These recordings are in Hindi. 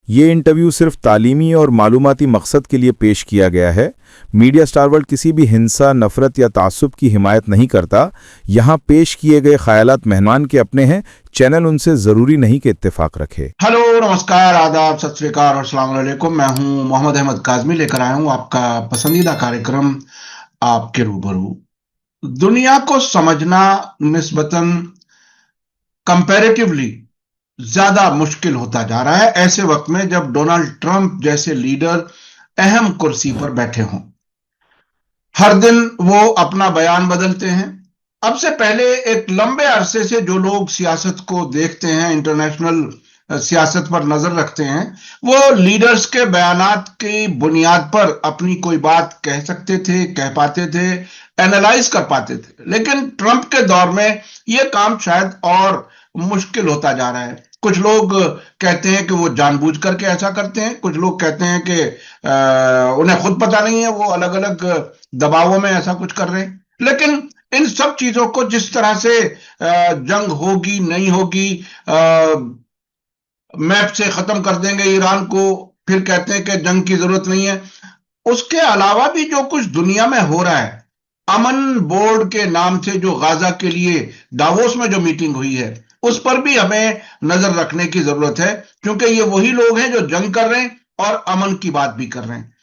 ये इंटरव्यू सिर्फ तालीमी और मालूमाती मकसद के लिए पेश किया गया है। मीडिया स्टार वर्ल्ड किसी भी हिंसा, नफरत या तासुब की हिमायत नहीं करता। यहाँ पेश किए गए ख्यालात मेहमान के अपने हैं। चैनल उनसे ज़रूरी नहीं कि इत्तेफाक रखे। हेलो, नमस्कार, आदाब, सत श्री अकाल और अस्सलाम वालेकुम। मैं हूं मोहम्मद अहमद काज़मी, लेकर आया हूं आपका पसंदीदा कार्यक्रम आपके रूबरू। दुनिया को समझना निस्बतन कंपैरेटिवली ज्यादा मुश्किल होता जा रहा है, ऐसे वक्त में जब डोनाल्ड ट्रंप जैसे लीडर अहम कुर्सी पर बैठे हों। हर दिन वो अपना बयान बदलते हैं। अब से पहले एक लंबे अरसे से जो लोग सियासत को देखते हैं, इंटरनेशनल सियासत पर नजर रखते हैं, वो लीडर्स के बयानात की बुनियाद पर अपनी कोई बात कह सकते थे, कह पाते थे, एनालाइज कर पाते थे। लेकिन ट्रंप के दौर में यह काम शायद और मुश्किल होता जा रहा है। कुछ लोग कहते हैं कि वो जानबूझ करके ऐसा करते हैं, कुछ लोग कहते हैं कि उन्हें खुद पता नहीं है, वो अलग अलग दबावों में ऐसा कुछ कर रहे हैं। लेकिन इन सब चीजों को जिस तरह से जंग होगी नहीं होगी, मैप से खत्म कर देंगे ईरान को, फिर कहते हैं कि जंग की जरूरत नहीं है, उसके अलावा भी जो कुछ दुनिया में हो रहा है, अमन बोर्ड के नाम से जो गाजा के लिए दावोस में जो मीटिंग हुई है, उस पर भी हमें नजर रखने की जरूरत है, क्योंकि ये वही लोग हैं जो जंग कर रहे हैं और अमन की बात भी कर रहे हैं।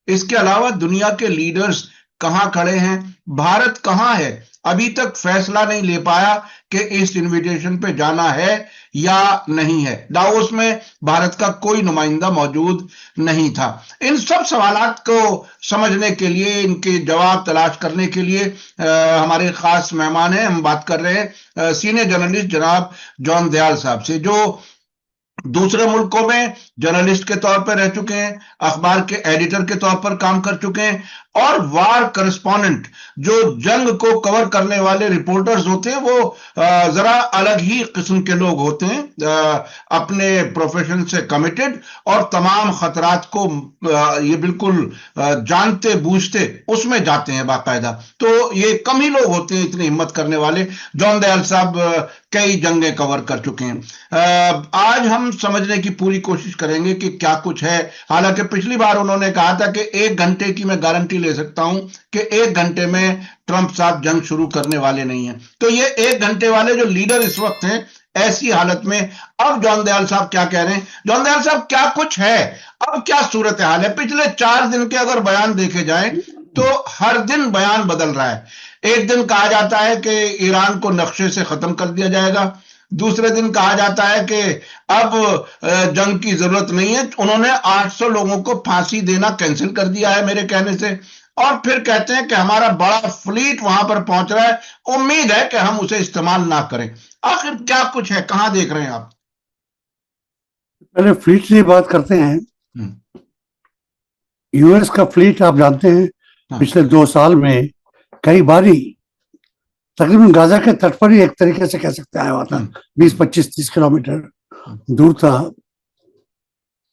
इसके अलावा दुनिया के लीडर्स कहां खड़े हैं, भारत कहां है, अभी तक फैसला नहीं ले पाया कि इस इनविटेशन पे जाना है या नहीं है। दावोस में भारत का कोई नुमाइंदा मौजूद नहीं था। इन सब सवालात को समझने के लिए, इनके जवाब तलाश करने के लिए हमारे खास मेहमान हैं। हम बात कर रहे हैं सीनियर जर्नलिस्ट जनाब जॉन दयाल साहब से, जो दूसरे मुल्कों में जर्नलिस्ट के तौर पर रह चुके हैं, अखबार के एडिटर के तौर पर काम कर चुके हैं, और वार करस्पॉन्डेंट, जो जंग को कवर करने वाले रिपोर्टर्स होते हैं, वो जरा अलग ही किस्म के लोग होते हैं, अपने प्रोफेशन से कमिटेड और तमाम खतरात को ये बिल्कुल जानते बूझते उसमें जाते हैं बाकायदा। तो ये कम ही लोग होते हैं इतनी हिम्मत करने वाले। जॉन दयाल साहब कई जंगें कवर कर चुके हैं। आज हम समझने की पूरी कोशिश करेंगे कि क्या कुछ है। हालांकि पिछली बार उन्होंने कहा था कि 1 घंटे की मैं गारंटी ले सकता हूं कि 1 घंटे में ट्रंप साहब जंग शुरू करने वाले नहीं हैं। तो ये 1 घंटे वाले जो लीडर इस वक्त हैं, ऐसी हालत में अब जॉन दयाल साहब क्या कह रहे हैं? जॉन दयाल साहब, क्या कुछ है, अब क्या सूरत हाल है? पिछले 4 दिन के अगर बयान देखे जाएं तो हर दिन बयान बदल रहा है। एक दिन कहा जाता है कि ईरान को नक्शे से खत्म कर दिया जाएगा, दूसरे दिन कहा जाता है कि अब जंग की जरूरत नहीं है, उन्होंने 800 लोगों को फांसी देना कैंसिल कर दिया है मेरे कहने से, और फिर कहते हैं कि हमारा बड़ा फ्लीट वहां पर पहुंच रहा है, उम्मीद है कि हम उसे इस्तेमाल ना करें। आखिर क्या कुछ है, कहां देख रहे हैं आप? पहले फ्लीट की बात करते हैं। यूएस का फ्लीट आप जानते हैं, पिछले 2 साल में कई बारी तकरीबन गाजा के तट पर ही एक तरीके से कह सकते आया हुआ था। 20-25-30 किलोमीटर दूर था,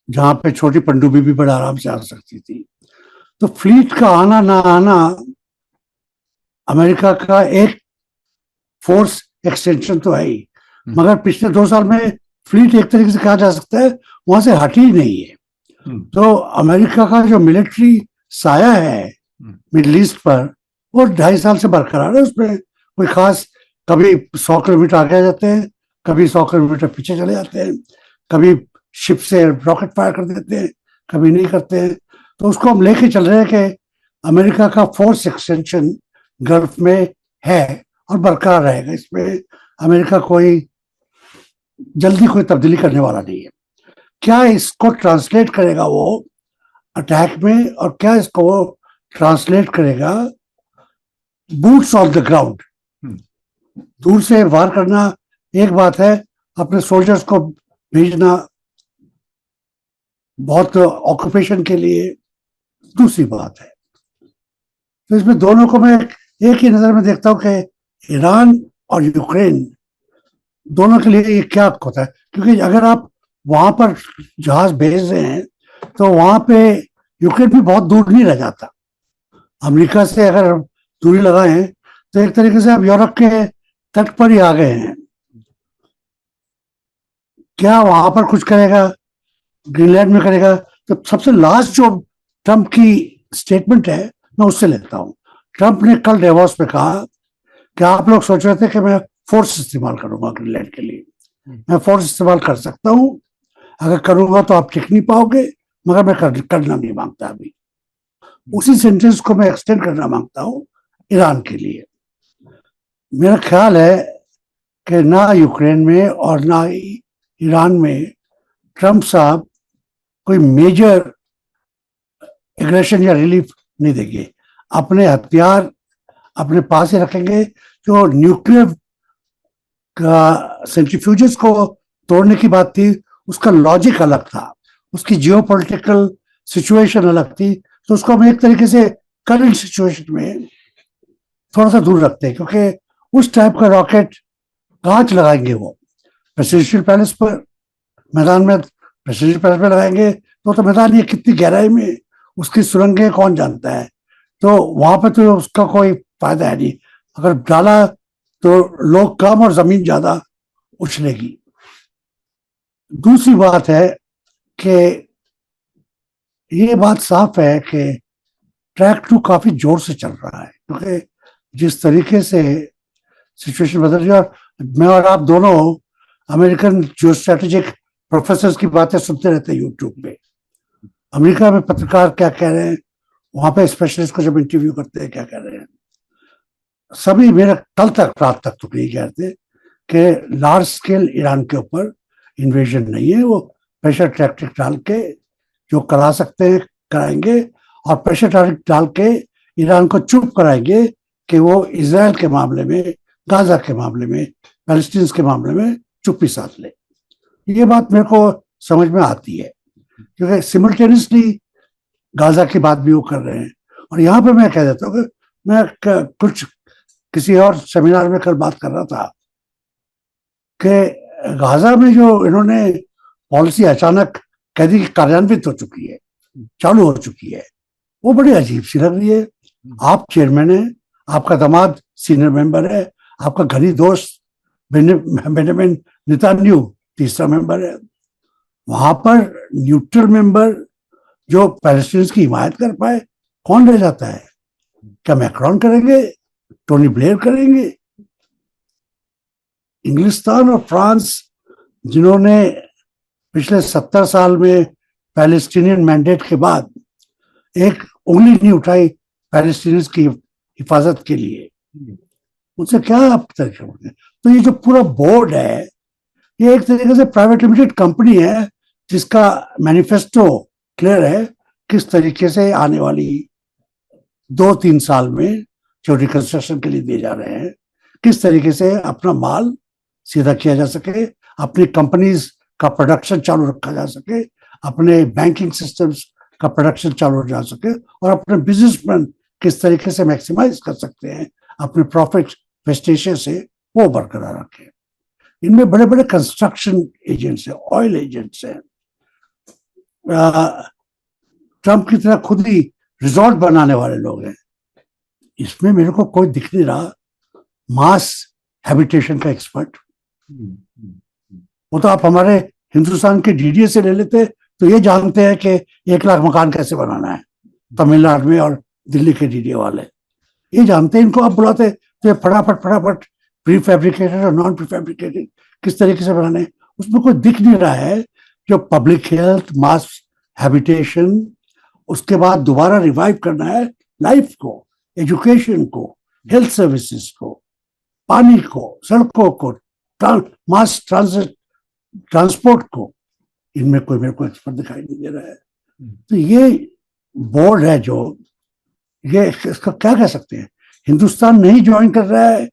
जहां पे छोटी पनडुब्बी भी बड़े आराम से आ सकती थी। तो फ्लीट का आना ना आना अमेरिका का एक फोर्स एक्सटेंशन तो है ही, मगर पिछले 2 साल में फ्लीट एक तरीके से कहा जा सकता है वहां से हटी ही नहीं है। तो अमेरिका का जो मिलिट्री साया है मिडिल ईस्ट पर, वो 2.5 साल से बरकरार है। उसमें कोई खास, कभी 100 किलोमीटर आगे जाते हैं, कभी 100 किलोमीटर पीछे चले जाते हैं, कभी शिप से रॉकेट फायर कर देते हैं, कभी नहीं करते हैं। तो उसको हम लेके चल रहे हैं कि अमेरिका का फोर्स एक्सटेंशन गल्फ में है और बरकरार रहेगा। इसमें अमेरिका कोई जल्दी कोई तब्दीली करने वाला नहीं है। क्या इसको ट्रांसलेट करेगा वो अटैक में, और क्या इसको वो ट्रांसलेट करेगा बूट्स ऑन द ग्राउंड? दूर से वार करना एक बात है, अपने सोल्जर्स को भेजना बहुत ऑक्यूपेशन के लिए दूसरी बात है। तो इसमें दोनों को मैं एक ही नजर में देखता हूं कि ईरान और यूक्रेन दोनों के लिए ये क्या होता है, क्योंकि अगर आप वहां पर जहाज भेज रहे हैं तो वहां पे यूक्रेन भी बहुत दूर नहीं रह जाता। अमेरिका से अगर दूरी लगाए तो एक तरीके से आप यूरोप के तट पर ही आ गए हैं। क्या वहां पर कुछ करेगा? ग्रीनलैंड में करेगा। तो सबसे लास्ट जो ट्रंप की स्टेटमेंट है मैं उससे लेता हूं। ट्रंप ने कल डेवोस में कहा कि आप लोग सोच रहे थे कि मैं फोर्स इस्तेमाल करूंगा ग्रीनलैंड के लिए, मैं फोर्स इस्तेमाल कर सकता हूं, अगर करूंगा तो आप टिक नहीं पाओगे, मगर मैं करना नहीं मांगता अभी। उसी सेंटेंस को मैं एक्सटेंड करना मांगता हूं ईरान के लिए। मेरा ख्याल है कि ना यूक्रेन में और ना ही ईरान में ट्रंप साहब कोई मेजर एग्रेशन या रिलीफ नहीं देंगे। अपने हथियार अपने पास ही रखेंगे। जो न्यूक्लियर का सेंट्रीफ्यूजेस को तोड़ने की बात थी, उसका लॉजिक अलग था, उसकी जियोपॉलिटिकल सिचुएशन अलग थी। तो उसको हम एक तरीके से करंट सिचुएशन में थोड़ा सा दूर रखते हैं, क्योंकि उस टाइप का रॉकेट कांच लगाएंगे वो प्रेसिडेंशियल पैलेस पर, मैदान में प्रेसिडेंशियल पैलेस में लगाएंगे तो मैदान ये कितनी गहराई में, उसकी सुरंगें कौन जानता है। तो वहां पर तो उसका कोई फायदा है नहीं। अगर डाला तो लोग कम और जमीन ज्यादा उछलेगी। दूसरी बात है कि ये बात साफ है कि ट्रैक 2 काफी जोर से चल रहा है, क्योंकि जिस तरीके से सिचुएशन बदल रही है। और मैं और आप दोनों अमेरिकन जो स्ट्रेटेजिक प्रोफेसर की बातें सुनते रहते हैं यूट्यूब पे। अमेरिका में पत्रकार क्या कह रहे हैं, वहां पे स्पेशलिस्ट को जब इंटरव्यू करते हैं क्या कह रहे हैं, सभी मेरे कल तक रात तक तो यही कहते कि लार्ज स्केल ईरान के ऊपर इन्वेजन नहीं है, वो प्रेशर टैक्टिक डाल के जो करा सकते हैं कराएंगे, और प्रेशर टैक्टिक डाल के ईरान को चुप कराएंगे कि वो इजराइल के मामले में, गाजा के मामले में, पैलेस्टीन के मामले में चुप्पी साध ले। ये बात मेरे को समझ में आती है, क्योंकि सिमल्टेनियसली गाजा की बात भी वो कर रहे हैं। और यहाँ पे मैं कह देता हूँ कि मैं कुछ किसी और सेमिनार में कल बात कर रहा था कि गाजा में जो इन्होंने पॉलिसी अचानक कह दी कि कार्यान्वित हो चुकी है, चालू हो चुकी है, वो बड़ी अजीब सी लग रही है। आप चेयरमैन है, आपका दामाद सीनियर मेंबर है, आपका घनी दोस्त बेंजामिन नेतन्याहू तीसरा मेंबर है। वहां पर न्यूट्रल मेंबर जो पैलेस्टीनियंस की हिमायत कर पाए कौन रह जाता है? क्या मैक्रोन करेंगे, टोनी ब्लेयर करेंगे? इंग्लिस्तान और फ्रांस, जिन्होंने पिछले 70 साल में पैलेस्टीनियन मैंडेट के बाद एक उंगली नहीं उठाई पैलेस्टीनियंस की हिफाजत के लिए, उनसे क्या आप तरीके होंगे? तो ये जो पूरा बोर्ड है, ये एक तरीके से प्राइवेट लिमिटेड कंपनी है, जिसका मैनिफेस्टो क्लियर है किस तरीके से आने वाली 2-3 साल में जो रिकंस्ट्रक्शन के लिए दिए जा रहे हैं, किस तरीके से अपना माल सीधा किया जा सके, अपनी कंपनीज का प्रोडक्शन चालू रखा जा सके, अपने बैंकिंग सिस्टम्स का प्रोडक्शन चालू जा सके, और अपने बिजनेसमैन किस तरीके से मैक्सिमाइज कर सकते हैं अपने प्रॉफिट वेस्टेशन से, वो बरकरार रखें। इनमें बड़े बड़े कंस्ट्रक्शन एजेंट्स हैं, ऑयल एजेंट्स हैं, ट्रंप की तरह खुद ही रिजॉर्ट बनाने वाले लोग हैं। इसमें मेरे को कोई दिख नहीं रहा मास हैबिटेशन का एक्सपर्ट। वो तो आप हमारे हिंदुस्तान के डीडीए से ले लेते तो ये जानते हैं कि 1 लाख मकान कैसे बनाना है। तमिलनाडु में और दिल्ली के डीडीए वाले ये जानते हैं। इनको आप बुलाते तो ये फटाफट प्री फैब्रिकेटेड और नॉन प्री फैब्रिकेटेड किस तरीके से बनाने, उसमें कोई दिख नहीं रहा है। जो पब्लिक हेल्थ, मास हैबिटेशन, उसके बाद दोबारा रिवाइव करना है लाइफ को, एजुकेशन को, हेल्थ सर्विसेज को, पानी को, सड़कों को, मास ट्रांसपोर्ट को, इनमें कोई मेरे को एक्सपर्ट दिखाई नहीं दे रहा है। तो ये बोर्ड है जो, ये इसका क्या कह सकते हैं, हिंदुस्तान नहीं ज्वाइन कर रहा है।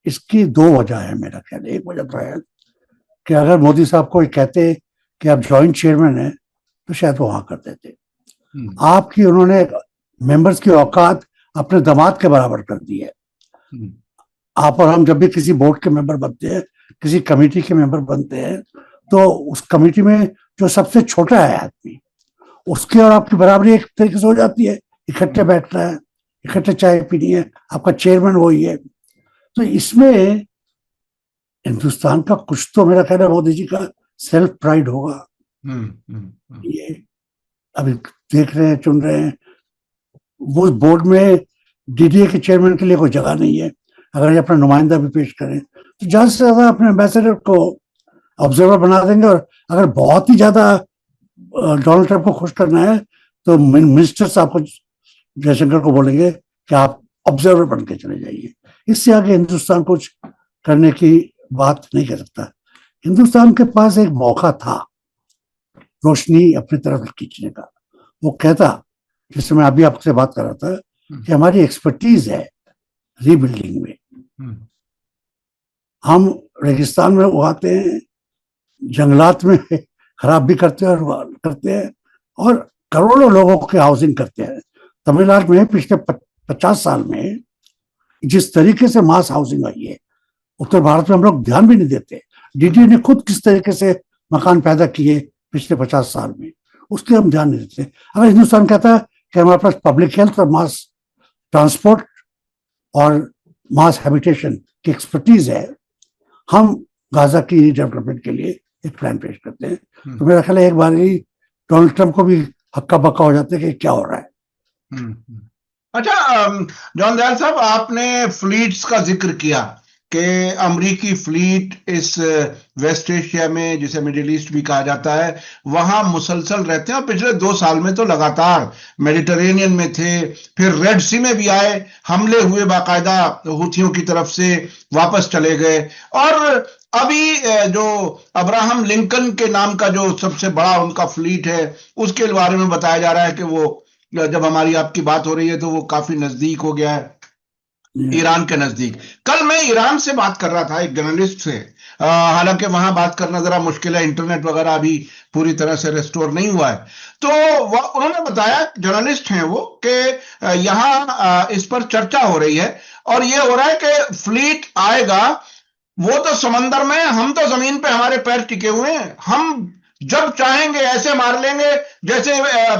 इसकी 2 वजह है मेरा ख्याल। एक वजह तो है कि अगर मोदी साहब को कहते कि आप ज्वाइंट चेयरमैन हैं तो शायद वो हाँ कर देते। आपकी उन्होंने मेंबर्स की औकात अपने दामाद के बराबर कर दी है। आप और हम जब भी किसी बोर्ड के मेंबर बनते हैं, किसी कमेटी के मेंबर बनते हैं, तो उस कमेटी में जो सबसे छोटा है आदमी, उसकी और आपकी बराबरी एक तरीके से हो जाती है। इकट्ठे बैठना है, इकट्ठे चाय पीनी है, आपका चेयरमैन वही है। तो इसमें हिंदुस्तान का कुछ तो मेरा ख्याल है मोदी जी का सेल्फ प्राइड होगा ये अभी देख रहे हैं, चुन रहे हैं। वो बोर्ड में डीडीए के चेयरमैन के लिए कोई जगह नहीं है। अगर ये अपना नुमाइंदा भी पेश करें तो ज्यादा से ज्यादा अपने एम्बेसडर को ऑब्जर्वर बना देंगे, और अगर बहुत ही ज्यादा डोनाल्ड ट्रंप को खुश करना है तो मिनिस्टर साहब को, जयशंकर को बोलेंगे कि आप ऑब्जर्वर बन के चले जाइए। इससे आगे हिंदुस्तान कुछ करने की बात नहीं कर सकता। हिंदुस्तान के पास एक मौका था रोशनी अपनी तरफ खींचने का। वो कहता, जिससे मैं अभी आपसे बात कर रहा था, कि हमारी एक्सपर्टीज है रीबिल्डिंग में। हम रेगिस्तान में उगाते हैं, जंगलात में खराब भी करते हैं और करोड़ों लोगों की हाउसिंग करते हैं। तमिलनाडु में पिछले 50 साल में जिस तरीके से मास हाउसिंग आई है, उत्तर भारत में हम लोग ध्यान भी नहीं देते। डीडी ने खुद किस तरीके से मकान पैदा किए पिछले 50 साल में, उसके हम ध्यान नहीं देते। अगर हिंदुस्तान कहता है कि हमारे पास पब्लिक हेल्थ और मास ट्रांसपोर्ट और मास हैबिटेशन की एक्सपर्टीज है, हम गाजा की डेवलपमेंट के लिए एक प्लान पेश करते हैं, तो मेरा ख्याल है एक बार ही डोनाल्ड ट्रंप को भी हक्का बक्का हो जाते हैं कि क्या हो रहा है। अच्छा, जॉन दयाल साहब, आपने फ्लीट्स का जिक्र किया कि अमरीकी फ्लीट इस वेस्ट एशिया में, जिसे मिडिल ईस्ट भी कहा जाता है, वहां मुसलसल रहते हैं। और पिछले 2 साल में तो लगातार मेडिटरेनियन में थे, फिर रेड सी में भी आए, हमले हुए बाकायदा हुथियों की तरफ से, वापस चले गए। और अभी जो अब्राहम लिंकन के नाम का जो सबसे बड़ा उनका फ्लीट है, उसके बारे में बताया जा रहा है कि वो, जब हमारी आपकी बात हो रही है तो वो काफी नजदीक हो गया है, ईरान के नजदीक। कल मैं ईरान से बात कर रहा था एक जर्नलिस्ट से, हालांकि वहां बात करना जरा मुश्किल है, इंटरनेट वगैरह अभी पूरी तरह से रेस्टोर नहीं हुआ है। तो उन्होंने बताया, जर्नलिस्ट हैं वो, कि यहाँ इस पर चर्चा हो रही है और ये हो रहा है कि फ्लीट आएगा, वो तो समंदर में, हम तो जमीन पे हमारे पैर टिके हुए हैं, हम जब चाहेंगे ऐसे मार लेंगे जैसे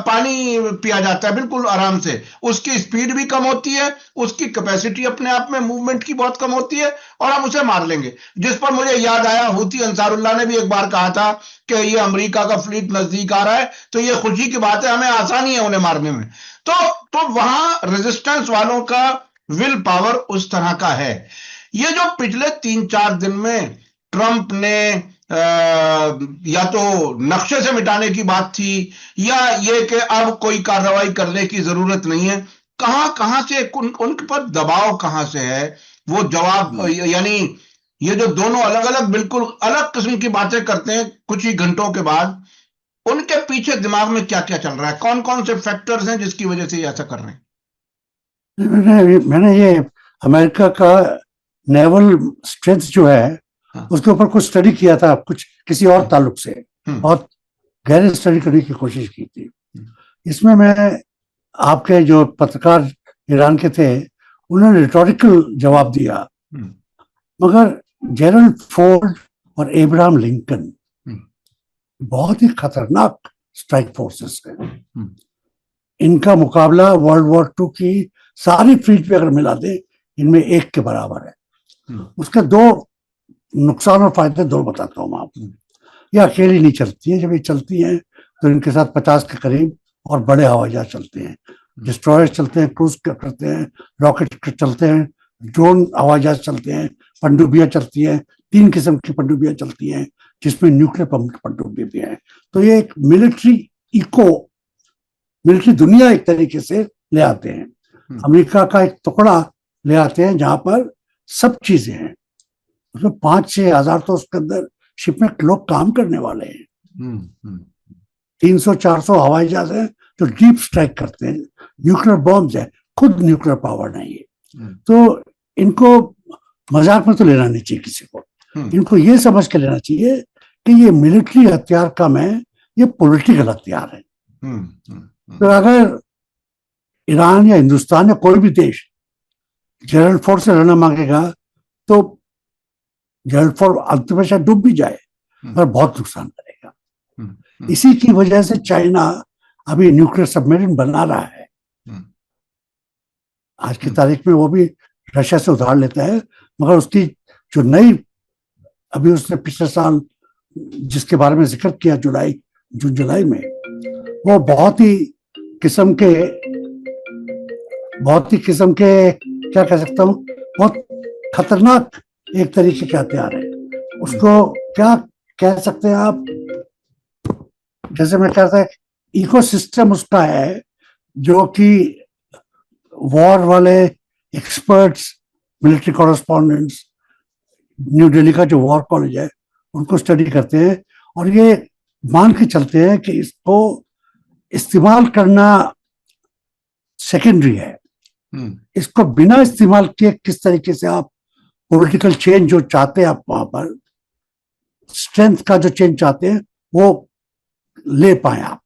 पानी पिया जाता है, बिल्कुल आराम से। उसकी स्पीड भी कम होती है, उसकी कैपेसिटी अपने आप में मूवमेंट की बहुत कम होती है, और हम उसे मार लेंगे। जिस पर मुझे याद आया, हुती अंसारुल्लाह ने भी एक बार कहा था कि ये अमेरिका का फ्लीट नजदीक आ रहा है, तो ये खुशी की बात है, हमें आसानी है उन्हें मारने में। तो वहां रेजिस्टेंस वालों का विल पावर उस तरह का है। ये जो पिछले 3-4 दिन में ट्रंप ने या तो नक्शे से मिटाने की बात थी, या ये कि अब कोई कार्रवाई करने की जरूरत नहीं है, कहां से उन पर दबाव कहां से है, वो जवाब, यानी ये जो दोनों अलग अलग, बिल्कुल अलग किस्म की बातें करते हैं कुछ ही घंटों के बाद, उनके पीछे दिमाग में क्या क्या चल रहा है, कौन कौन से फैक्टर्स हैं जिसकी वजह से ये ऐसा कर रहे हैं? मैंने ये अमेरिका का नेवल स्ट्रेंथ जो है, उसके ऊपर कुछ स्टडी किया था, कुछ किसी और ताल्लुक से, बहुत गहरी स्टडी करने की कोशिश की थी। इसमें मैं, आपके जो पत्रकार ईरान के थे, उन्होंने रिटोरिकल जवाब दिया, मगर जेरल्ड फोर्ड और एब्राहम लिंकन बहुत ही खतरनाक स्ट्राइक फोर्सेस हैं। इनका मुकाबला वर्ल्ड वॉर 2 की सारी फ्लीट पे अगर मिला दे, इनमें एक के बराबर है। उसके 2 नुकसान और फायदे 2 बताता हूँ मैं आपको। ये अकेली नहीं चलती है, जब ये चलती हैं तो इनके साथ 50 के करीब और बड़े हवाई जहाज चलते हैं, डिस्ट्रॉयर्स चलते हैं, क्रूज करते हैं, रॉकेट चलते हैं, ड्रोन हवाई जहाज चलते हैं, पनडुब्बियां चलती हैं, 3 किस्म की पनडुब्बियां चलती हैं, जिसमें न्यूक्लियर पनडुब्बी भी हैं। तो ये एक मिलिट्री दुनिया एक तरीके से ले आते हैं। अमेरिका का एक टुकड़ा ले आते हैं जहां पर सब चीजें हैं, उसमें 5-6 हजार तो उसके अंदर शिप में लोग काम करने वाले हैं। 300-400 हवाई जहाज है जो डीप स्ट्राइक करते हैं, न्यूक्लियर बॉम्ब्स है, खुद न्यूक्लियर पावर नहीं है। तो इनको मजाक में तो लेना नहीं चाहिए किसी को, इनको ये समझ के लेना चाहिए कि ये मिलिट्री हथियार कम है, ये पॉलिटिकल हथियार है। तो अगर ईरान या हिंदुस्तान या कोई भी देश जेरल्ड फोर्ड से लड़ना मांगेगा तो जेरल्ड फोर्ड अंत में शायद डूब भी जाए, पर बहुत नुकसान करेगा। इसी की वजह से चाइना अभी न्यूक्लियर सबमरीन बना रहा है। आज की तारीख में वो भी रशिया से उधार लेता है, मगर उसकी जो नई, अभी उसने पिछले साल जिसके बारे में जिक्र किया, जुलाई जून जुलाई में, वो बहुत ही किस्म के क्या कह सकता हूँ, बहुत खतरनाक एक तरीके के हथियार है। उसको क्या कह सकते हैं आप, जैसे मैं कहता है इकोसिस्टम उसका है, जो कि वॉर वाले experts, military correspondents, new Delhi का जो वॉर कॉलेज है उनको स्टडी करते हैं और ये मान के चलते हैं कि इसको इस्तेमाल करना सेकेंडरी है। इसको बिना इस्तेमाल किए किस तरीके से आप पॉलिटिकल चेंज जो चाहते हैं, आप वहां पर स्ट्रेंथ का जो चेंज चाहते हैं वो ले पाए आप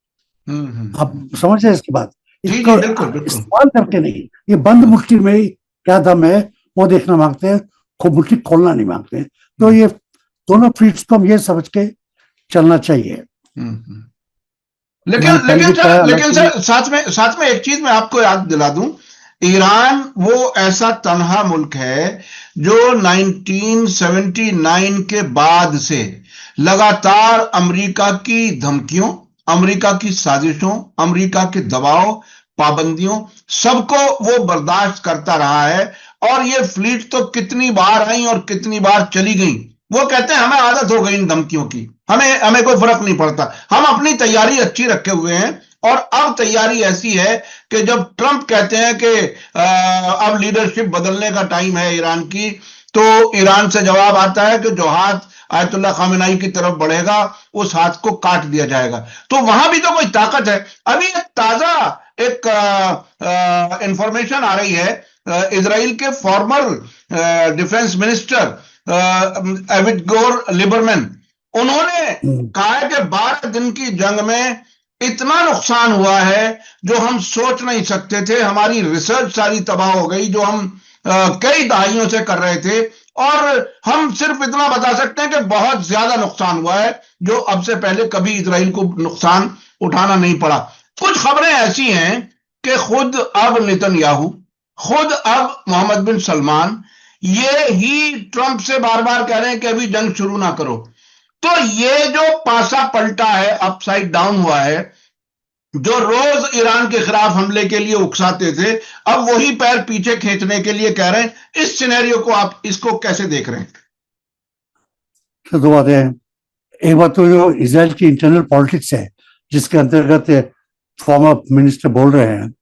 समझ रहे इसकी बात। इसको इस्तेमाल करके नहीं, ये बंद मुट्ठी में ही क्या दम है वो देखना मांगते हैं, खूब मुट्ठी खोलना नहीं मांगते हैं। तो ये दोनों फ्लीट्स को हम ये समझ के चलना चाहिए। लेकिन सर साथ में एक चीज मैं आपको याद दिला दूं, ईरान वो ऐसा तन्हा मुल्क है जो 1979 के बाद से लगातार अमेरिका की धमकियों, अमेरिका की साजिशों, अमेरिका के दबाव, पाबंदियों, सबको वो बर्दाश्त करता रहा है। और ये फ्लीट तो कितनी बार आई और कितनी बार चली गई। वो कहते हैं हमें आदत हो गई इन धमकियों की, हमें कोई फर्क नहीं पड़ता, हम अपनी तैयारी अच्छी रखे हुए हैं। और अब तैयारी ऐसी है कि जब ट्रंप कहते हैं कि अब लीडरशिप बदलने का टाइम है ईरान की, तो ईरान से जवाब आता है कि जो हाथ आयतुल्लाह खामेनी की तरफ बढ़ेगा उस हाथ को काट दिया जाएगा। तो वहां भी तो कोई ताकत है। अभी एक ताजा एक इंफॉर्मेशन आ रही है, इजराइल के former defence minister Avigdor Lieberman, उन्होंने कहा है कि 12 दिन की जंग में इतना नुकसान हुआ है जो हम सोच नहीं सकते थे। हमारी रिसर्च सारी तबाह हो गई जो हम कई दहाइयों से कर रहे थे, और हम सिर्फ इतना बता सकते हैं कि बहुत ज्यादा नुकसान हुआ है जो अब से पहले कभी इजराइल को नुकसान उठाना नहीं पड़ा। कुछ खबरें ऐसी हैं कि खुद अब नेतन्याहू, खुद अब मोहम्मद बिन सलमान ये ही ट्रंप से बार बार कह रहे हैं कि अभी जंग शुरू ना करो। तो ये जो पासा पलटा है, अपसाइड डाउन हुआ है, जो रोज ईरान के खिलाफ हमले के लिए उकसाते थे, अब वही पैर पीछे खींचने के लिए कह रहे हैं। इस सिनेरियो को आप इसको कैसे देख रहे हैं? तो दो बातें हैं। एक बात तो जो इजराइल की इंटरनल पॉलिटिक्स है जिसके अंतर्गत फॉर्मर मिनिस्टर बोल रहे हैं,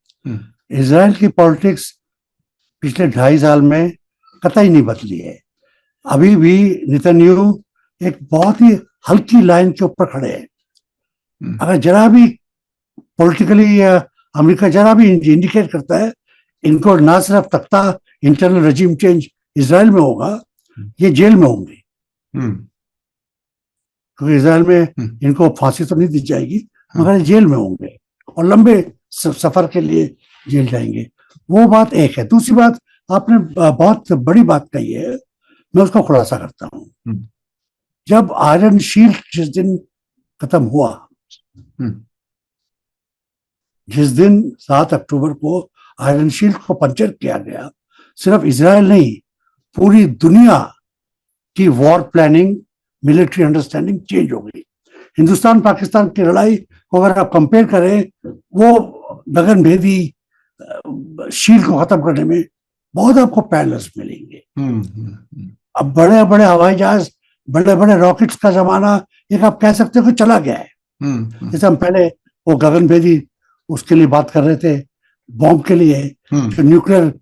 इजराइल की पॉलिटिक्स पिछले 2.5 साल में कतई नहीं बदली है। अभी भी नेतन्याहू एक बहुत ही हल्की लाइन के ऊपर खड़े हैं। अगर जरा भी पॉलिटिकली अमेरिका जरा भी इंडिकेट करता है इनको ना सिर्फ तख्ता इंटरनल रजीम चेंज इजराइल में होगा, ये जेल में होंगे, क्योंकि इजराइल में इनको फांसी तो नहीं दी जाएगी मगर जेल में होंगे और लंबे सफर के लिए जेल जाएंगे। वो बात एक है। दूसरी बात, आपने बहुत बड़ी बात कही है, मैं उसका खुलासा करता हूं। जब आयरन शील्ड जिस दिन खत्म हुआ, जिस दिन 7 अक्टूबर को आयरन शील्ड को पंचर किया गया, सिर्फ इजराइल नहीं पूरी दुनिया की war planning, military understanding change हो गई। हिंदुस्तान पाकिस्तान की लड़ाई को अगर आप कंपेयर करें, वो गगनभेदी शील्ड को खत्म करने में बहुत आपको पैरेलल्स मिलेंगे। अब बड़े बड़े हवाई जहाज, बड़े बड़े रॉकेट्स का जमाना एक आप कह सकते हो कि चला गया है। जैसे हम पहले वो गगनभेदी उसके लिए बात कर रहे थे, बॉम्ब के लिए, जो न्यूक्लियर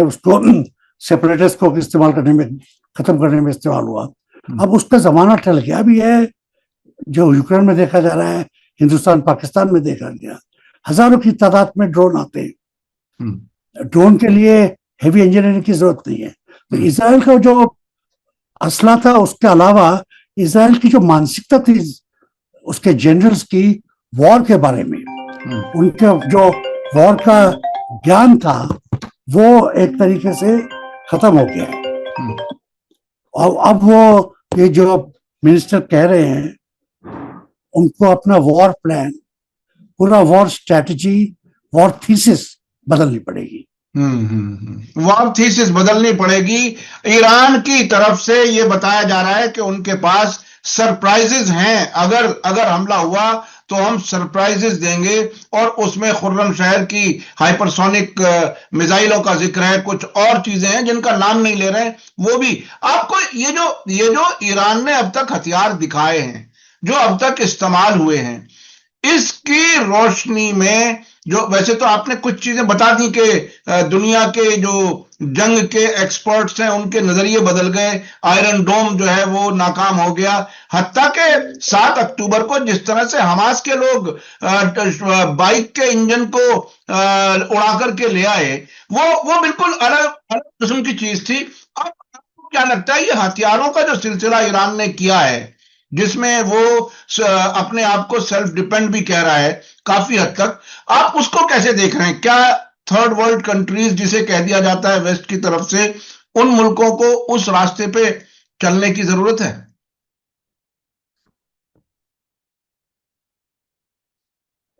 उसको सेपरेटर्स को इस्तेमाल करने में, खत्म करने में इस्तेमाल हुआ। अब उसका जमाना टल गया। अभी है जो यूक्रेन में देखा जा रहा है, हिंदुस्तान पाकिस्तान में देखा गया, हजारों की तादाद में ड्रोन आते हैं। ड्रोन के लिए हेवी इंजीनियरिंग की जरूरत नहीं है। तो इजराइल का जो असला था, उसके अलावा इजराइल की जो मानसिकता थी उसके जनरल्स की वॉर के बारे में, उनके जो वॉर का ज्ञान था वो एक तरीके से खत्म हो गया है। और अब वो ये जो मिनिस्टर कह रहे हैं, उनको अपना वॉर प्लान, पूरा वॉर स्ट्रैटेजी, वॉर थीसिस बदलनी पड़ेगी। वॉर थीसिस बदलनी पड़ेगी। ईरान की तरफ से ये बताया जा रहा है कि उनके पास सरप्राइजेस हैं, अगर अगर हमला हुआ तो हम सरप्राइजेस देंगे, और उसमें खुर्रमशहर की हाइपरसोनिक मिसाइलों का जिक्र है, कुछ और चीजें हैं जिनका नाम नहीं ले रहे हैं, वो भी आपको ये जो ईरान ने अब तक हथियार दिखाए हैं, जो अब तक इस्तेमाल हुए हैं, इसकी रोशनी में, जो वैसे तो आपने कुछ चीजें बता दी कि दुनिया के जो जंग के एक्सपर्ट्स हैं उनके नजरिए बदल गए, आयरन डोम जो है वो नाकाम हो गया, हत्ता के 7 अक्टूबर को जिस तरह से हमास के लोग बाइक के इंजन को उड़ा करके ले आए, वो बिल्कुल अलग अलग किस्म की चीज थी। अब आपको क्या लगता है, ये हथियारों का जो सिलसिला ईरान ने किया है, जिसमें वो अपने आप को सेल्फ डिपेंड भी कह रहा है काफी हद तक, आप उसको कैसे देख रहे हैं? क्या थर्ड वर्ल्ड कंट्रीज जिसे कह दिया जाता है वेस्ट की तरफ से, उन मुल्कों को उस रास्ते पे चलने की जरूरत है?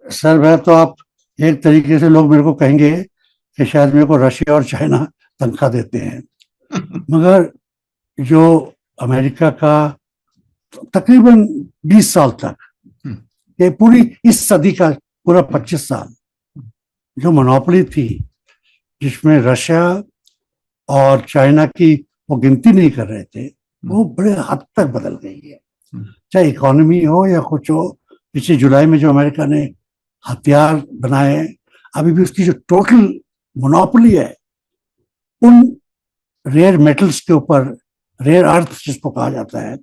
सर मैं तो, आप एक तरीके से लोग मेरे को कहेंगे कि शायद मेरे को रशिया और चाइना तनख्वाह देते हैं, मगर जो अमेरिका का तकरीबन 20 साल तक, ये पूरी इस सदी का पूरा 25 साल जो मोनोपोली थी, जिसमें रशिया और चाइना की वो गिनती नहीं कर रहे थे, वो बड़े हद तक बदल गई है, चाहे इकोनॉमी हो या कुछ हो। पिछले जुलाई में जो अमेरिका ने हथियार बनाए, अभी भी उसकी जो टोटल मोनोपोली है उन रेयर मेटल्स के ऊपर, रेयर अर्थ जिसको कहा जाता है,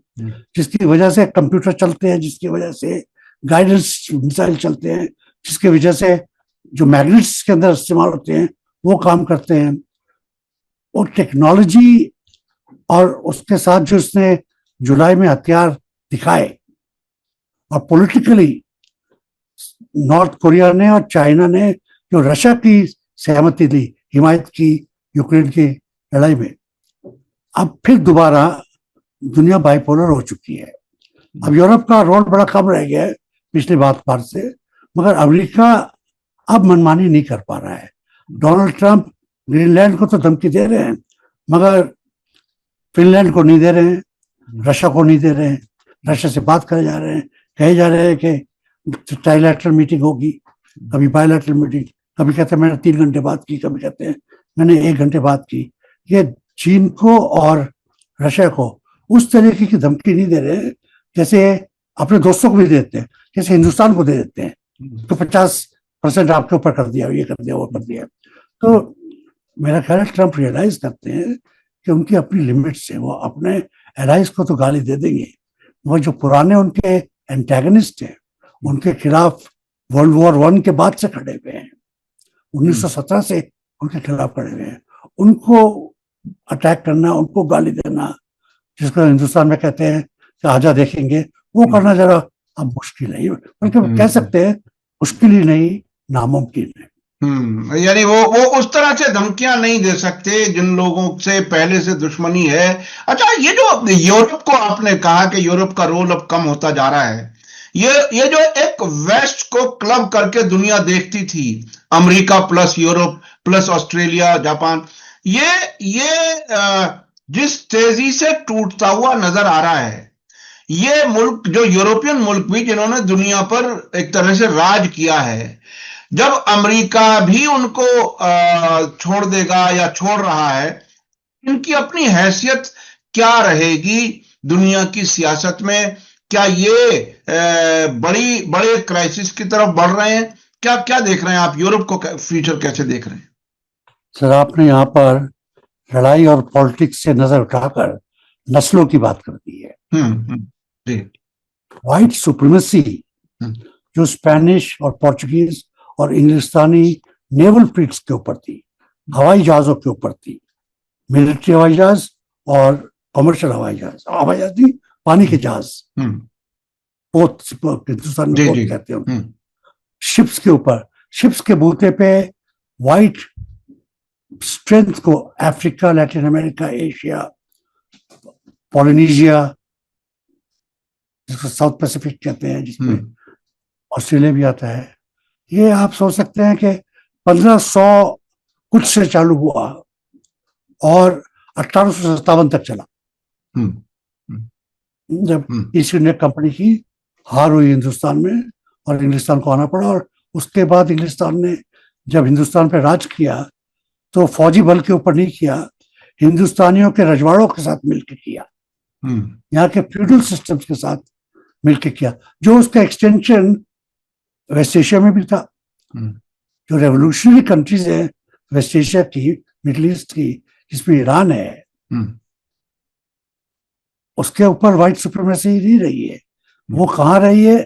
जिसकी वजह से कंप्यूटर चलते हैं, जिसकी वजह से गाइडेंस मिसाइल चलते हैं, जिसकी वजह से जो मैग्नेट्स के अंदर इस्तेमाल होते हैं वो काम करते हैं। और टेक्नोलॉजी और उसके साथ जो उसने जुलाई में हथियार दिखाए, और पॉलिटिकली नॉर्थ कोरिया ने और चाइना ने जो रशिया की सहमति दी, हिमायत की यूक्रेन की लड़ाई में, अब फिर दोबारा दुनिया बाइपोलर हो चुकी है। अब यूरोप का रोल बड़ा कम रह गया है पिछले बार से, मगर अमेरिका अब मनमानी नहीं कर पा रहा है। डोनाल्ड ट्रंप ग्रीनलैंड को तो धमकी दे रहे हैं, मगर फिनलैंड को नहीं दे रहे हैं, रशिया को नहीं दे रहे हैं। रशिया से बात करे जा रहे हैं, कहे जा रहे हैं कि ट्राइलैटरल मीटिंग होगी, कभी बायलैटरल मीटिंग, कभी कहते हैं मैंने 3 घंटे बात की, कभी कहते हैं मैंने 1 घंटे बात की। ये चीन को और रशिया को उस तरीके की धमकी नहीं दे रहे हैं जैसे अपने दोस्तों को भी देते हैं, जैसे हिंदुस्तान को दे देते हैं तो 50% आपके ऊपर कर दिया, ये कर दिया, वो कर दिया। तो मेरा ख्याल है ट्रंप रियलाइज करते हैं कि उनकी अपनी लिमिट्स है, वो अपने एलाइज को तो गाली दे देंगे, वो जो पुराने उनके एंटेगनिस्ट हैं उनके खिलाफ वर्ल्ड वॉर 1 के बाद से खड़े हुए हैं, 1917 से उनके खिलाफ खड़े हुए हैं, उनको अटैक करना, उनको गाली देना, जिसको हिंदुस्तान में कहते हैं कि आजा देखेंगे, वो करना जरा अब मुश्किल है, बल्कि कह सकते हैं मुश्किल ही नहीं, नामुमकिन है। यानी वो उस तरह से धमकियां नहीं दे सकते जिन लोगों से पहले से दुश्मनी है। अच्छा, ये जो यूरोप को आपने कहा कि यूरोप का रोल अब कम होता जा रहा है, ये जो एक वेस्ट को क्लब करके दुनिया देखती थी, America plus Europe plus Australia Japan, ये जिस तेजी से टूटता हुआ नजर आ रहा है, ये मुल्क जो यूरोपियन मुल्क भी जिन्होंने दुनिया पर एक तरह से राज किया है, जब अमेरिका भी उनको छोड़ देगा या छोड़ रहा है, इनकी अपनी हैसियत क्या रहेगी दुनिया की सियासत में? क्या ये बड़े क्राइसिस की तरफ बढ़ रहे हैं? क्या देख रहे हैं आप? यूरोप को फ्यूचर कैसे देख रहे हैं? सर आपने यहाँ पर लड़ाई और पॉलिटिक्स से नजर उठाकर नस्लों की बात कर दी है। जी। व्हाइट सुप्रीमेसी जो स्पेनिश और पोर्चुगीज और इंग्लिस्तानी नेवल फ्लीट्स के ऊपर थी, हवाई जहाजों के ऊपर थी, मिलिट्री हवाई जहाज और कमर्शियल हवाई जहाज नहीं, पानी के जहाज, हिंदुस्तान में पोत कहते हैं, शिप्स के ऊपर, शिप्स के बूते पे व्हाइट स्ट्रेंथ को Africa, Latin America, Asia, Polynesia, जिसको साउथ पैसिफिक कहते हैं, जिसमें ऑस्ट्रेलिया भी आता है, ये आप सोच सकते हैं कि 1500 कुछ से चालू हुआ और 1857 तक चला। जब ईस्ट इंडिया कंपनी की हार हुई हिंदुस्तान में और इंग्लिस्तान को आना पड़ा, और उसके बाद इंग्लिस्तान ने जब हिंदुस्तान पे राज किया तो फौजी बल के ऊपर नहीं किया, हिंदुस्तानियों के रजवाड़ों के साथ मिलकर किया, यहाँ के फ्यूडल सिस्टम्स के साथ मिलकर किया, जो उसका एक्सटेंशन वेस्ट एशिया में भी था। जो रेवोल्यूशनरी कंट्रीज है वेस्ट एशिया की, मिडिल ईस्ट की, जिसमें ईरान है, उसके ऊपर व्हाइट सुप्रीमेसी नहीं रही है। वो कहाँ रही है?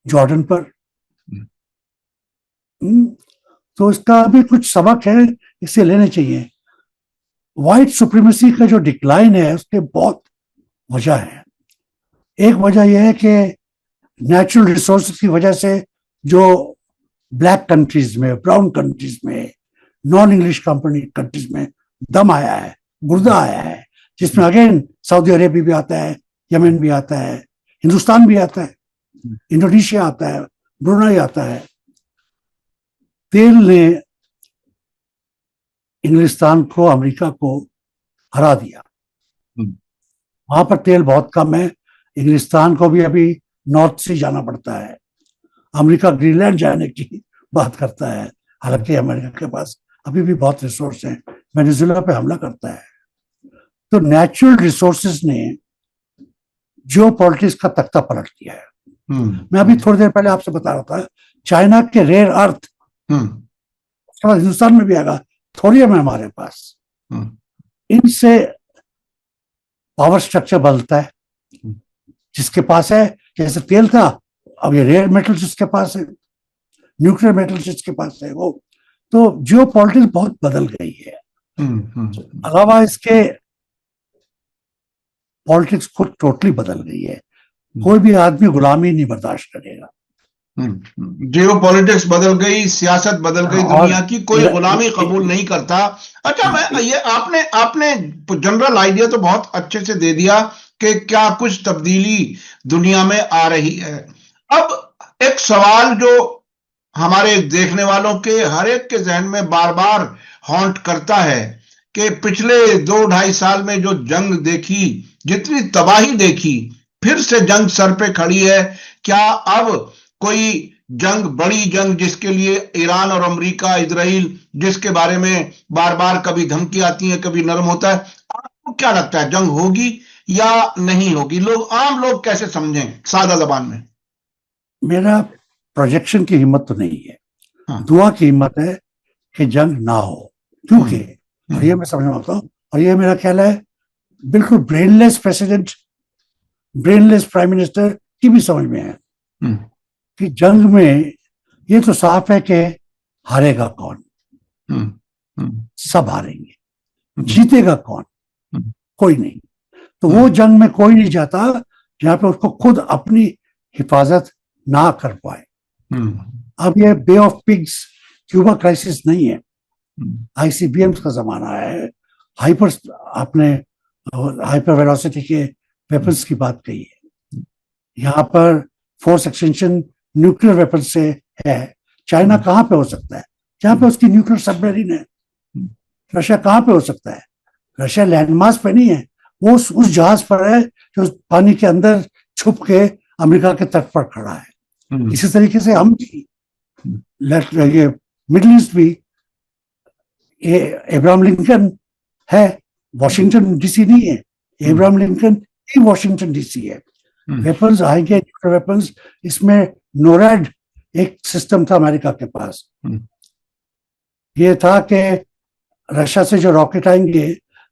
जॉर्डन पर। तो इसका भी कुछ सबक है, इसे लेने चाहिए। व्हाइट सुप्रीमेसी का जो डिक्लाइन है उसके बहुत वजह है। एक वजह यह है कि नेचुरल रिसोर्सेज की वजह से जो ब्लैक कंट्रीज में, ब्राउन कंट्रीज में, नॉन इंग्लिश कंट्रीज में दम आया है, गुर्दा आया है, जिसमें अगेन सऊदी अरेबिया भी आता है, यमन भी आता है, हिंदुस्तान भी आता है, इंडोनेशिया आता है, ब्रुनेई आता है। तेल ने इंग्लिस्तान को, अमेरिका को हरा दिया। वहां पर तेल बहुत कम है। इंग्लिस्तान को भी अभी नॉर्थ से जाना पड़ता है। अमेरिका ग्रीनलैंड जाने की बात करता है, हालांकि अमेरिका के पास अभी भी बहुत रिसोर्स हैं। वेनेजुएला पे हमला करता है। तो नेचुरल रिसोर्सेज ने जियो पॉलिटिक्स का तख्ता पलट दिया है। मैं अभी थोड़ी देर पहले आपसे बता रहा था, चाइना के रेयर अर्थ उसके बाद हिंदुस्तान में भी आएगा, थोरियम है हमारे पास। इनसे पावर स्ट्रक्चर बदलता है। जिसके पास है, जैसे तेल था, अब ये रेयर मेटल जिसके पास है, न्यूक्लियर मेटल जिसके पास है, वो तो जियो पॉलिटिक्स बहुत बदल गई है। अलावा इसके पॉलिटिक्स खुद टोटली बदल गई है। कोई भी आदमी गुलामी नहीं बर्दाश्त करेगा। जियो पॉलिटिक्स बदल गई, सियासत बदल गई, दुनिया की कोई गुलामी कबूल नहीं करता। अच्छा, मैं ये आपने जनरल आइडिया तो बहुत अच्छे से दे दिया कि क्या कुछ तब्दीली दुनिया में आ रही है। अब एक सवाल जो हमारे देखने वालों के हर एक के जहन में बार बार हॉन्ट करता है कि पिछले 2-2.5 साल में जो जंग देखी, जितनी तबाही देखी, फिर से जंग सर पे खड़ी है। क्या अब कोई जंग, बड़ी जंग, जिसके लिए ईरान और अमेरिका, इजराइल, जिसके बारे में बार बार कभी धमकी आती है, कभी नरम होता है, आपको क्या लगता है, जंग होगी या नहीं होगी? आम लोग कैसे समझें सादा जबान में? मेरा प्रोजेक्शन की हिम्मत तो नहीं है। दुआ की हिम्मत है कि जंग ना हो, क्योंकि और ये मैं समझ आता हूं, और ये मेरा ख्याल है बिल्कुल brainless president, brainless prime minister की भी समझ में है कि जंग में ये तो साफ है कि हारेगा कौन। सब हारेंगे, जीतेगा कौन? कोई नहीं। तो वो जंग में कोई नहीं जाता जहां पे उसको खुद अपनी हिफाजत ना कर पाए। अब ये बे ऑफ पिग्स क्यूबा क्राइसिस नहीं है, आईसीबीएम्स का जमाना है। आपने हाइपर वेलोसिटी के वेपन्स की बात कही है। यहाँ पर फोर्स एक्सटेंशन न्यूक्लियर वेपन से है। चाइना कहाँ पे हो सकता है? जहाँ पे उसकी न्यूक्लियर सबमरीन है। रशिया कहाँ पे हो सकता है? रशिया लैंडमास पे नहीं है, वो उस जहाज पर है जो पानी के अंदर छुप के अमेरिका के तट पर खड़ा है। इसी तरीके से हम भी, ये मिडिल ईस्ट भी, ये अब्राहम लिंकन है, वॉशिंगटन डीसी नहीं है। अब्राहम लिंकन ही वॉशिंगटन डीसी है। वेपन्स आएंगे, न्यूक्लियर वेपन्स, इसमें नोरैड एक सिस्टम था अमेरिका के पास। ये था कि रशिया से जो रॉकेट आएंगे,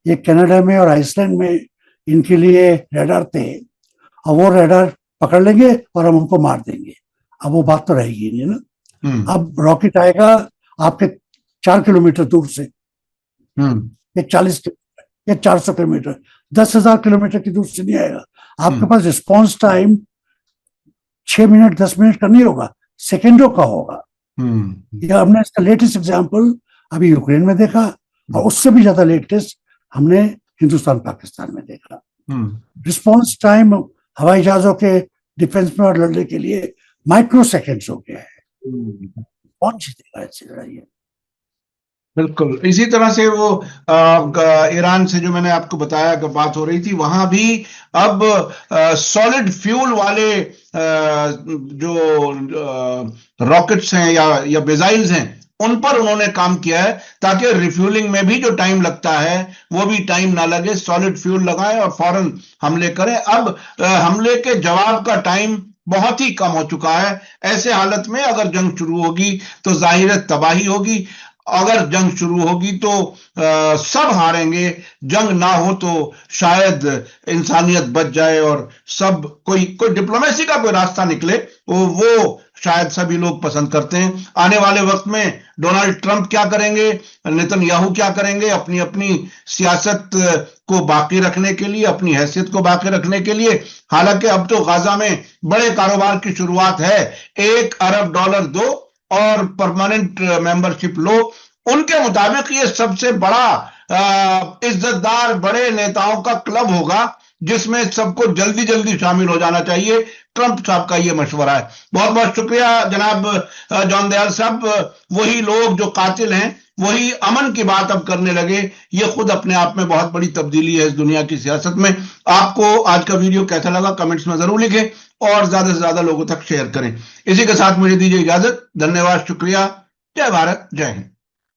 ये कनाडा में और आइसलैंड में इनके लिए रडार थे, और वो रडार पकड़ लेंगे और हम उनको मार देंगे। अब वो बात तो रहेगी नहीं ना। अब रॉकेट आएगा आपके 4 किलोमीटर दूर से, या 40 किलोमीटर, या 400 किलोमीटर, 10,000 किलोमीटर की दूर से नहीं आएगा। आपके पास रिस्पॉन्स टाइम 6 मिनट 10 मिनट का नहीं होगा, सेकेंडों का होगा। या हमने इसका लेटेस्ट एग्जाम्पल अभी यूक्रेन में देखा, और उससे भी ज्यादा लेटेस्ट हमने हिंदुस्तान पाकिस्तान में देखा। रिस्पॉन्स टाइम हवाई जहाजों के डिफेंस में और लड़ने के लिए माइक्रो सेकेंड्स हो गया है। कौन जीतेगा इससे लड़ाई? बिल्कुल इसी तरह से वो ईरान से जो मैंने आपको बताया कि बात हो रही थी, वहां भी अब सॉलिड फ्यूल वाले जो रॉकेट्स हैं या मिसाइल्स हैं, उन पर उन्होंने काम किया है, ताकि रिफ्यूलिंग में भी जो टाइम लगता है वो भी टाइम ना लगे, सॉलिड फ्यूल लगाएं और फौरन हमले करें। अब हमले के जवाब का टाइम बहुत ही कम हो चुका है। ऐसे हालत में अगर जंग शुरू होगी तो जाहिर है तबाही होगी, अगर जंग शुरू होगी तो सब हारेंगे, जंग ना हो तो शायद इंसानियत बच जाए और सब कोई डिप्लोमेसी का कोई रास्ता निकले, वो शायद सभी लोग पसंद करते हैं। आने वाले वक्त में डोनाल्ड ट्रंप क्या करेंगे, नेतन्याहू क्या करेंगे, अपनी अपनी सियासत को बाकी रखने के लिए, अपनी हैसियत को बाकी रखने के लिए। हालांकि अब तो गाजा में बड़े कारोबार की शुरुआत है, $1 अरब दो और परमानेंट मेंबरशिप लो। उनके मुताबिक ये सबसे बड़ा इज्जतदार बड़े नेताओं का क्लब होगा, जिसमें सबको जल्दी जल्दी शामिल हो जाना चाहिए। ट्रंप साहब का ये मशवरा है। बहुत बहुत शुक्रिया जनाब जॉन दयाल साहब। वही लोग जो कातिल हैं वही अमन की बात अब करने लगे, ये खुद अपने आप में बहुत बड़ी तब्दीली है इस दुनिया की सियासत में। आपको आज का वीडियो कैसा लगा कमेंट्स में जरूर लिखें और ज्यादा से ज्यादा लोगों तक शेयर करें। इसी के साथ मुझे दीजिए इजाजत। धन्यवाद, शुक्रिया। जय भारत, जय हिंद।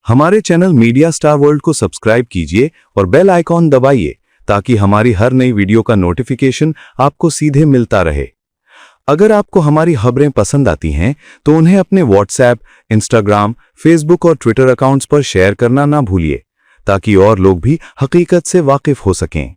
हमारे चैनल मीडिया स्टार वर्ल्ड को सब्सक्राइब कीजिए और बेल आइकॉन दबाइए ताकि हमारी हर नई वीडियो का नोटिफिकेशन आपको सीधे मिलता रहे। अगर आपको हमारी खबरें पसंद आती हैं तो उन्हें अपने व्हाट्सएप, इंस्टाग्राम, फेसबुक और ट्विटर अकाउंट्स पर शेयर करना ना भूलिए ताकि और लोग भी हकीकत से वाकिफ हो सकें।